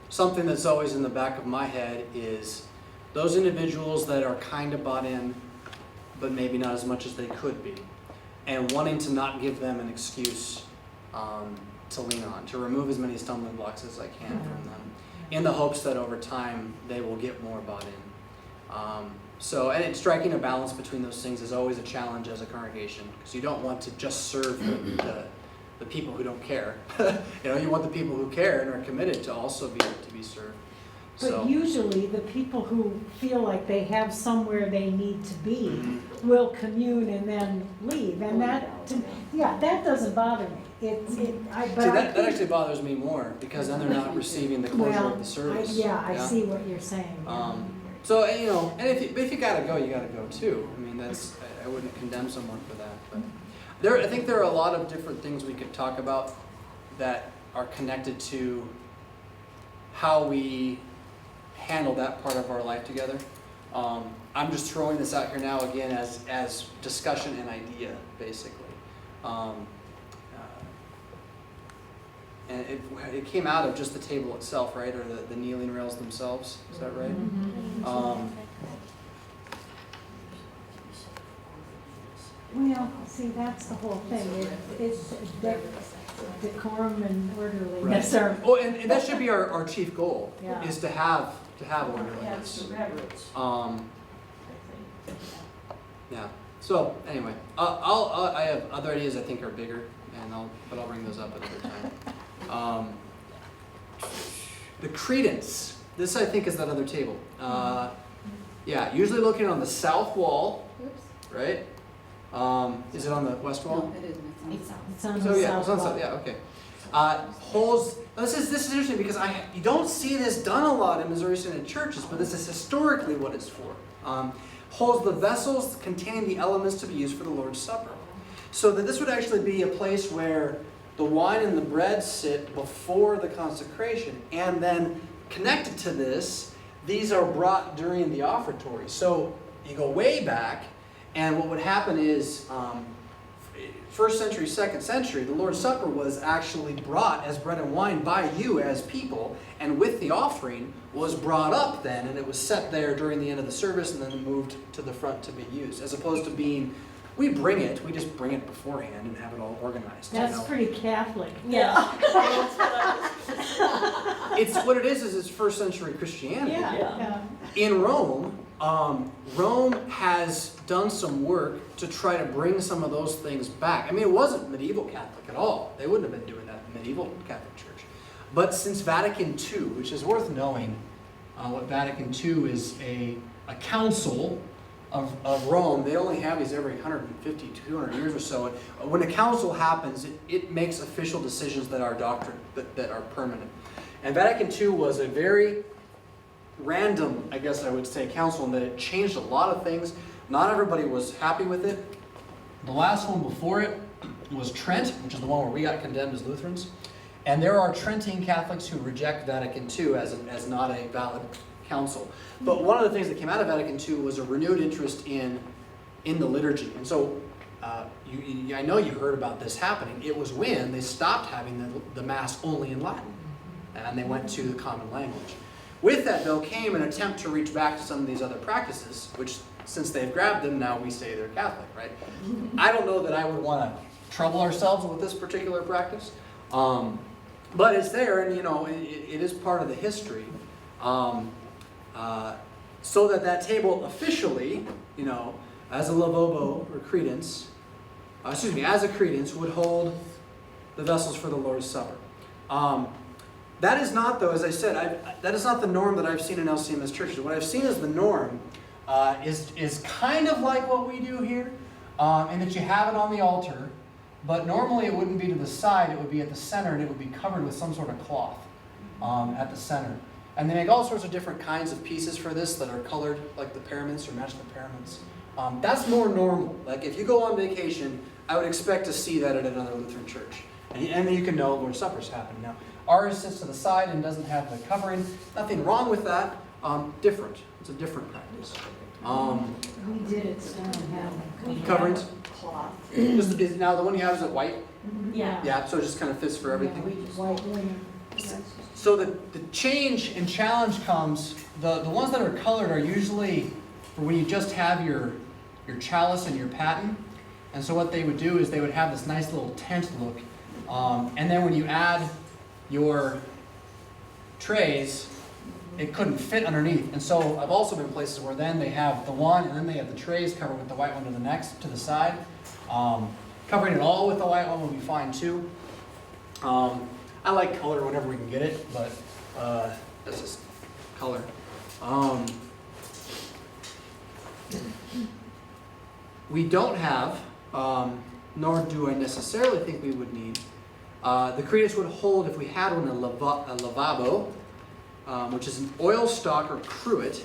Something that's always in the back of my head is those individuals that are kind of bought in, but maybe not as much as they could be, and wanting to not give them an excuse to lean on, to remove as many stumbling blocks as I can from them, in the hopes that over time they will get more bought in. And it's striking a balance between those things is always a challenge as a congregation, because you don't want to just serve the people who don't care. You know, you want the people who care and are committed to also be served. So, But usually, the people who feel like they have somewhere they need to be will commune and then leave, and that doesn't bother me. that actually bothers me more, because then they're not receiving the closure of the service. I see what you're saying. So, you know, and if you gotta go, you gotta go too. I mean, I wouldn't condemn someone for that. But I think there are a lot of different things we could talk about that are connected to how we handle that part of our life together. I'm just throwing this out here now again as discussion and idea, basically. And it came out of just the table itself, right? Or the kneeling rails themselves, is that right? Well, see, that's the whole thing. It's decorum and orderliness. Right. Oh, and that should be our chief goal, Yeah. is to have orderliness. Yeah. So anyway, I have other ideas I think are bigger, but I'll bring those up another time. The credence. This I think is that other table. Yeah, usually located on the south wall, Oops. right? Is it on the west wall? No, it isn't. It's on the It's on So the yeah, it's on south the wall. south, yeah, okay. Holes, this is interesting because you don't see this done a lot in Missouri Synod churches, but this is historically what it's for. Holds the vessels containing the elements to be used for the Lord's Supper. So that this would actually be a place where the wine and the bread sit before the consecration, and then connected to this, these are brought during the offertory. So you go way back, and what would happen is, first century, second century, the Lord's Supper was actually brought as bread and wine by you as people, and with the offering was brought up then, and it was set there during the end of the service and then moved to the front to be used, as opposed to being, we just bring it beforehand and have it all organized. That's pretty Catholic. Yeah. It's what it is it's first century Christianity. Yeah. In Rome, Rome has done some work to try to bring some of those things back. I mean, it wasn't medieval Catholic at all. They wouldn't have been doing that in medieval Catholic Church. But since Vatican II, which is worth knowing, what Vatican II is a council of Rome. They only have these every 150, 200 years or so. And when a council happens, it makes official decisions that are doctrine, that are permanent. And Vatican II was a very random, I guess I would say, council in that it changed a lot of things. Not everybody was happy with it. The last one before it was Trent, which is the one where we got condemned as Lutherans. And there are Trentine Catholics who reject Vatican II as not a valid council. But one of the things that came out of Vatican II was a renewed interest in the liturgy. And so I know you heard about this happening. It was when they stopped having the Mass only in Latin, and they went to the common language. With that, though, came an attempt to reach back to some of these other practices, which, since they've grabbed them, now we say they're Catholic, right? I don't know that I would want to trouble ourselves with this particular practice, but it's there, and it is part of the history. So that table officially, as a lavobo or credence, as a credence, would hold the vessels for the Lord's Supper. That is not, though, as I said, that is not the norm that I've seen in LCMS churches. What I've seen as the norm is kind of like what we do here, in that you have it on the altar, but normally it wouldn't be to the side, it would be at the center, and it would be covered with some sort of cloth at the center. And they make all sorts of different kinds of pieces for this that are colored, like the paraments or match the paraments. That's more normal. Like if you go on vacation, I would expect to see that at another Lutheran church. And then you can know Lord's Supper's happening. Now, ours sits to the side and doesn't have the covering. Nothing wrong with that. Different. It's a different practice. We did it, so have Coverings? Cloth. Now the one you have is it white? Yeah. Yeah, so it just kind of fits for everything. white linen. So the change and challenge comes, the ones that are colored are usually for when you just have your chalice and your paten. And so what they would do is they would have this nice little tent look. And then when you add your trays, it couldn't fit underneath. And so I've also been places where then they have the one and then they have the trays covered with the white one to the side. Covering it all with the white one would be fine too. I like color whenever we can get it, but that's just color. We don't have, nor do I necessarily think we would need, the credence would hold if we had one, a lavabo, which is an oil stock or cruet,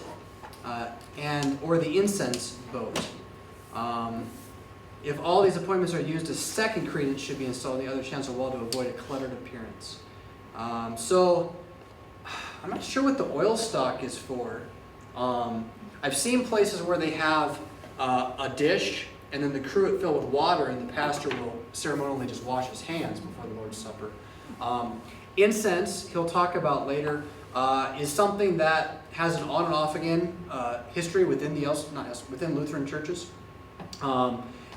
or the incense boat. If all these appointments are used, a second credence should be installed on the other chancel wall to avoid a cluttered appearance. So, I'm not sure what the oil stock is for. I've seen places where they have a dish and then the cruet filled with water, and the pastor will ceremonially just wash his hands before the Lord's Supper. Incense, he'll talk about later, is something that has an on and off again history within within Lutheran churches.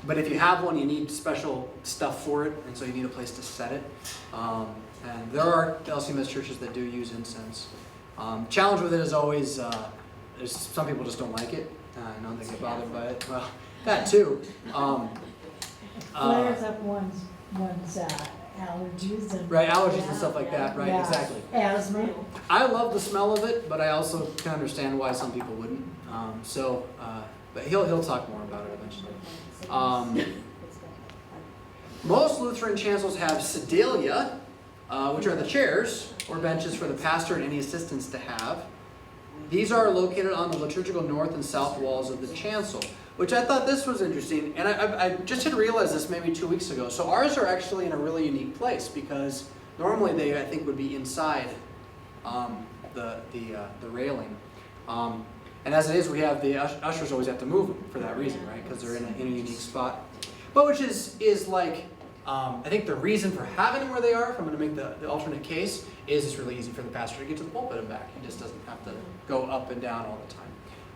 But if you have one, you need special stuff for it, and so you need a place to set it. And there are LCMS churches that do use incense. Challenge with it is always, some people just don't like it. I know they get bothered by it. Well, that too. Flares up one's allergies and. Right, allergies and stuff like that. Right, Yeah. exactly. Asthma. I love the smell of it, but I also can understand why some people wouldn't. But he'll talk more about it eventually. Most Lutheran chancels have sedilia, which are the chairs or benches for the pastor and any assistants to have. These are located on the liturgical north and south walls of the chancel, which I thought this was interesting. And I just had realized this maybe 2 weeks ago. So ours are actually in a really unique place because normally they, I think, would be inside the railing. And as it is, we have the ushers always have to move them for that reason, right? Because they're in a unique spot. But which is like, I think the reason for having them where they are, if I'm going to make the alternate case, is it's really easy for the pastor to get to the pulpit and back. He just doesn't have to go up and down all the time.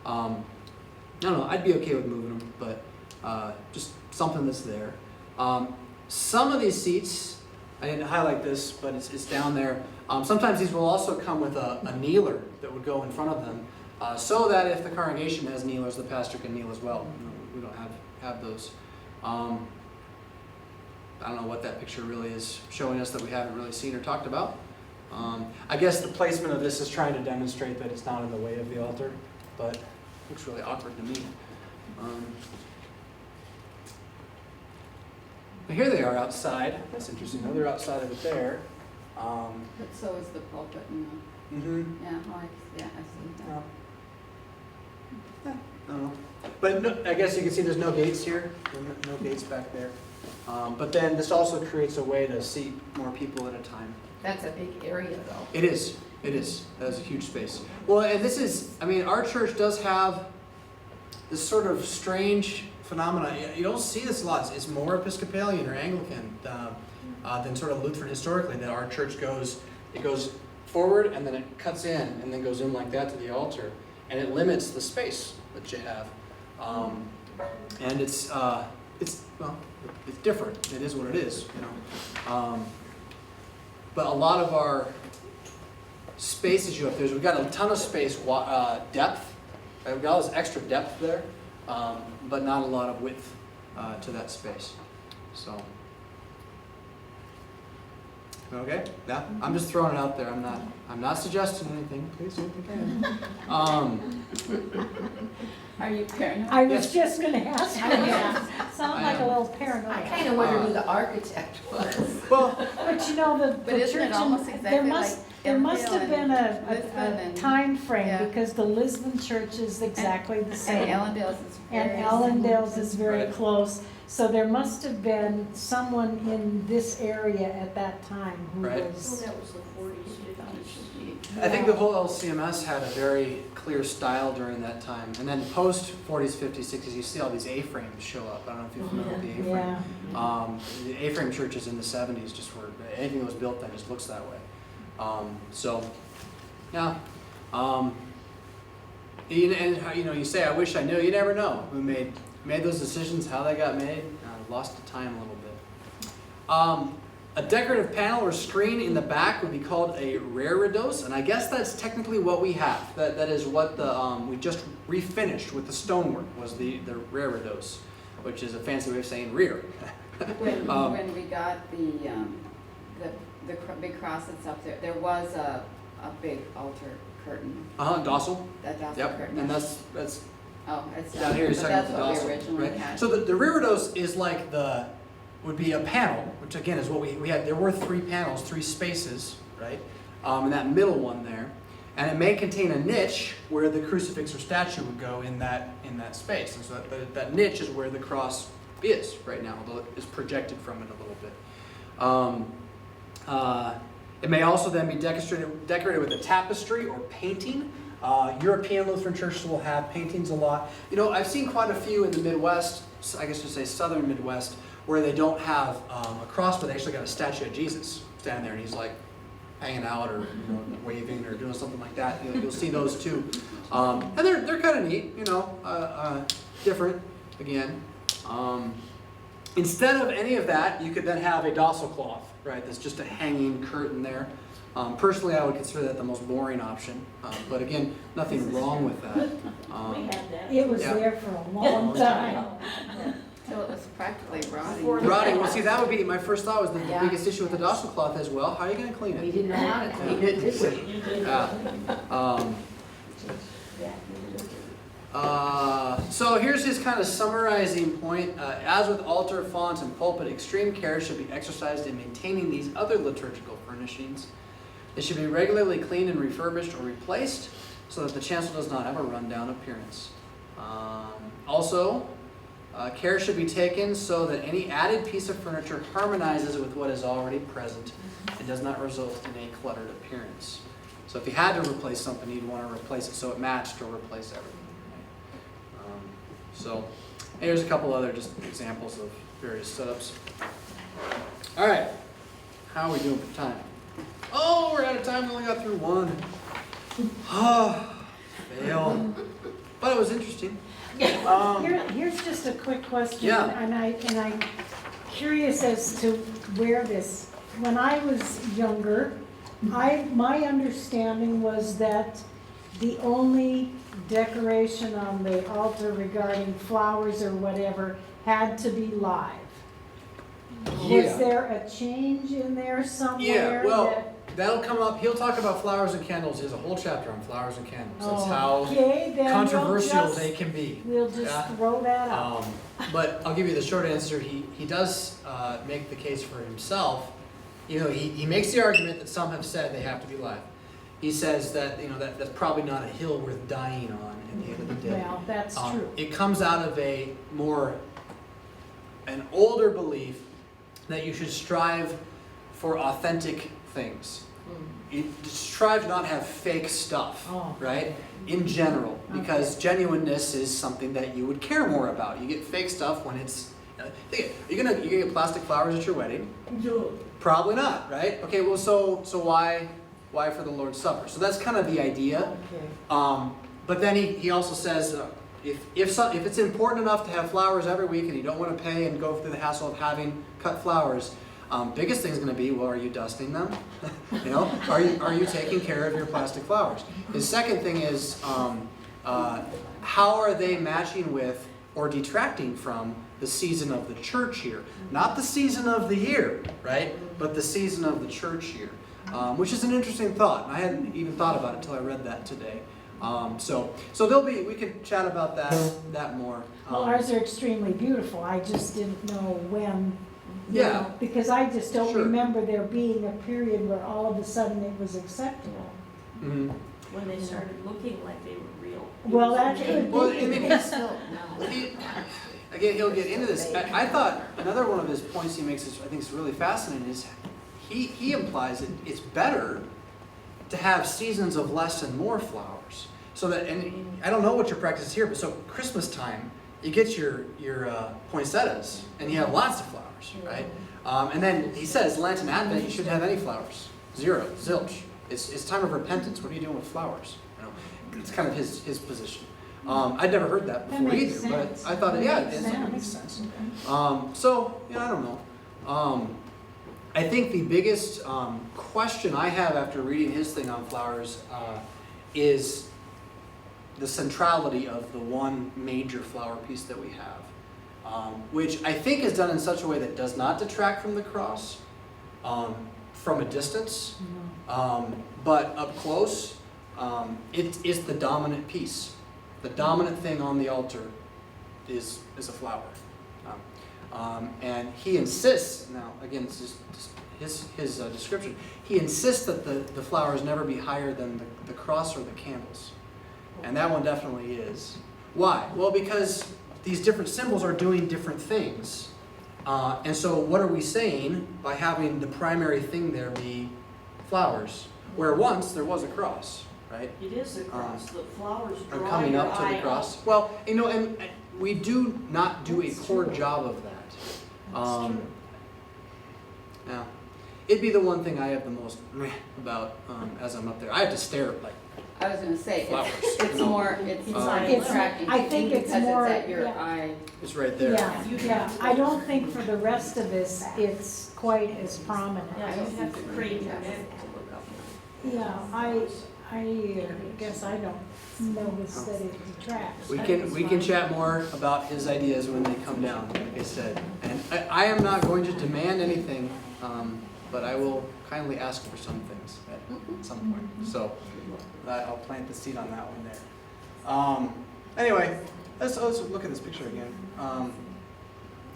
I don't know, I'd be okay with moving them, but just something that's there. Some of these seats, I didn't highlight this, but it's down there. Sometimes these will also come with a kneeler that would go in front of them, so that if the congregation has kneelers, the pastor can kneel as well. We don't have those. I don't know what that picture really is showing us that we haven't really seen or talked about. I guess the placement of this is trying to demonstrate that it's not in the way of the altar, but it looks really awkward to me. But here they are outside. That's interesting. They're outside of it there. But so is the pulpit and Mm-hmm. I see that. I don't know. But no, I guess you can see there's no gates here. No gates back there. But then this also creates a way to seat more people at a time. That's a big area though. It is. It is. That is a huge space. Well, and this is, I mean, our church does have this sort of strange phenomenon. You don't see this a lot. It's more Episcopalian or Anglican than sort of Lutheran historically, that our church goes forward and then it cuts in and then goes in like that to the altar. And it limits the space that you have. And it's different. It is what it is, you know. But a lot of our spaces you have there, we've got a ton of space, depth. Right? We've got all this extra depth there, but not a lot of width to that space. So, okay, yeah, I'm just throwing it out there. I'm not suggesting anything. Please don't think I am. Are you paranoid? I was just gonna ask you that. Sound I like a am. little paranoid. I kind of wonder who the architect was. Well, But you know, the But isn't church, it almost exactly like there must Ellendale have been and Lisbon a and- time frame, yeah. because the Lisbon church is exactly the And same. Ellendale's is very And Allendale's is very Right. close, so there must have been someone in this area at that time who Right. was. That was the 40s, 50s. I think the whole LCMS had a very clear style during that time. And then post 40s, 50s, 60s, you see all these A-frames show up. I don't know if you're familiar with the A-frame. Yeah, The A-frame churches in the 70s just were, anything that was built then just looks that way. So, yeah. And you know, you say, I wish I knew. You never know who made those decisions, how they got made. Lost to time a little bit. A decorative panel or screen in the back would be called a reredos, and I guess that's technically what we have. That is what we just refinished with the stonework, was the reredos, which is a fancy way of saying rear. When we got the big cross that's up there, there was a big altar curtain. Dossal. That Dossal Yep. curtain. And that's Oh, it's down here. You're but talking that's about the what Dossal, we originally right? had. So the reredos is like would be a panel, which again is what we had. There were 3 panels, 3 spaces, right? And that middle one there, and it may contain a niche where the crucifix or statue would go in that space. And so that niche is where the cross is right now, although it is projected from it a little bit. It may also then be decorated with a tapestry or painting. European Lutheran churches will have paintings a lot. You know, I've seen quite a few in the Midwest, I guess you'd say southern Midwest, where they don't have a cross, but they actually got a statue of Jesus standing there, and he's like hanging out or waving or doing something like that. You'll see those too, and they're kind of neat. Different again. Instead of any of that, you could then have a dossal cloth, right? That's just a hanging curtain there. Personally, I would consider that the most boring option, but again, nothing wrong with that. We had that. it was Yeah. there for a long time. So it was practically rotting. Rotting, well, see, that would be, my first thought was the Yeah. biggest issue with the dossal cloth as well. How are you going to clean We it? didn't know how to clean it, did we? Yeah. So here's his kind of summarizing point. As with altar, font, and pulpit, extreme care should be exercised in maintaining these other liturgical furnishings. They should be regularly cleaned and refurbished or replaced so that the chancel does not have a rundown appearance. Also, care should be taken so that any added piece of furniture harmonizes with what is already present and does not result in a cluttered appearance. So if you had to replace something, you'd want to replace it so it matched or replace everything. Right? So here's a couple other just examples of various setups. All right, how are we doing for time? Oh, we're out of time. We only got through one. Oh, fail. But it was interesting. Here's just a quick question, Yeah. and I'm curious as to where this. When I was younger, my understanding was that the only decoration on the altar regarding flowers or whatever had to be live. Yeah. Was there a change in there somewhere? Yeah, well, that- that'll come up. He'll talk about flowers and candles. There's a whole chapter on flowers and candles. That's how Okay, then controversial we'll they just, can be. we'll just Yeah. throw that out. But I'll give you the short answer. He does make the case for himself. You know, he makes the argument that some have said they have to be live. He says that, you know, that's probably not a hill worth dying on at the end of the day. Well, that's true. It comes out of an older belief that you should strive for authentic things. You strive to not have fake stuff, Oh. right? In general, because genuineness is something that you would care more about. You get fake stuff when it's. You're gonna get plastic flowers at your wedding? Probably not, right? Okay, well, so why for the Lord's Supper? So that's kind of the idea. Okay. But then he also says, if it's important enough to have flowers every week and you don't want to pay and go through the hassle of having cut flowers, biggest thing is going to be, well, are you dusting them? You know, are you taking care of your plastic flowers? The second thing is, how are they matching with or detracting from the season of the church here? Not the season of the year, right? But the season of the church year, which is an interesting thought. I hadn't even thought about it until I read that today. So we could chat about that more. Well, ours are extremely beautiful. I just didn't know when. You Yeah. know, because I just don't Sure. remember there being a period where all of a sudden it was acceptable. Mhm. When they started looking like they were real. Well, that could Well, be. I mean, again, he'll get into this. I thought another one of his points he makes, I think is really fascinating, is he implies that it's better to have seasons of less and more flowers. So that, and I don't know what your practice is here, but so Christmas time, you get your poinsettias, and you have lots of flowers, right? And then he says, Lenten Advent, you shouldn't have any flowers. Zero, zilch. It's time of repentance. What are you doing with flowers? You know, it's kind of his position. I'd never heard that before makes either, sense. but I thought, yeah, it That makes sense. So, you know, I don't know. I think the biggest question I have after reading his thing on flowers is the centrality of the one major flower piece that we have, which I think is done in such a way that does not detract from the cross from a distance, but up close, it is the dominant piece. The dominant thing on the altar is a flower. And he insists, now again, it's just his description, he insists that the flowers never be higher than the cross or the candles. And that one definitely is. Why? Well, because these different symbols are doing different things. And so what are we saying by having the primary thing there be flowers? Where once there was a cross, right? It is a cross, the flowers Are draw coming your up to eye the cross. Well, you know, and we do not do a poor job of that. Yeah. It'd be the one thing I have the most meh about as I'm up there. I have to stare at like I was gonna say, flowers. it's more, it's not It's- attracting I to think you it's because more- it's at your yeah. eye. It's right there. Yeah. I don't think for the rest of this, it's quite as prominent. Yeah, you have to crane your neck to look up. Yeah, I guess I don't notice that it detracts. We can chat more about his ideas when they come down, like I said. And I am not going to demand anything, but I will kindly ask for some things at some point. So I'll plant the seed on that one there. Anyway, let's look at this picture again.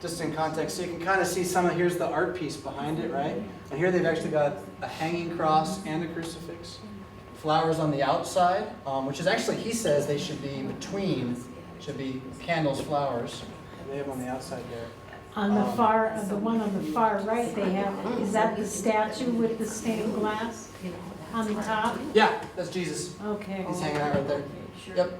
Just in context, so you can kind of see some of, here's the art piece behind it, right? And here they've actually got a hanging cross and a crucifix. Flowers on the outside, which is actually, he says they should be between, should be candles, flowers. And they have on the outside there. On the the one on the far right, they have, is that the statue with the stained glass on the top? Yeah, that's Jesus. Okay. He's hanging out right there. Yep.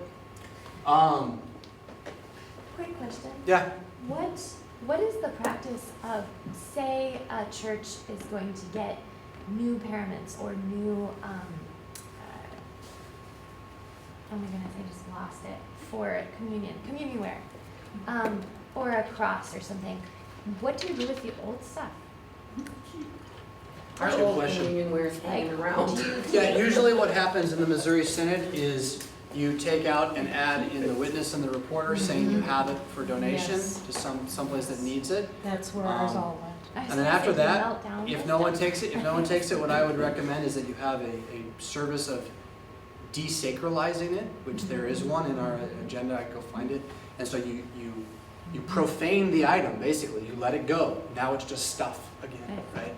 Quick question. Yeah. What is the practice of, say, a church is going to get new paraments or new, oh my goodness, I just lost it, for communionware, or a cross or something. What do you do with the old stuff? Our Good old question. communion wears hanging around. Yeah, usually what happens in the Missouri Synod is you take out and add in the witness and the reporter saying you have it for donation Yes. to someplace that needs it. That's where ours all went. I was And then gonna after say the that, meltdown if and no one stuff. takes it, what I would recommend is that you have a service of desacralizing it, which there is one in our agenda. I can go find it. And so you profane the item, basically. You let it go. Now it's just stuff again, right?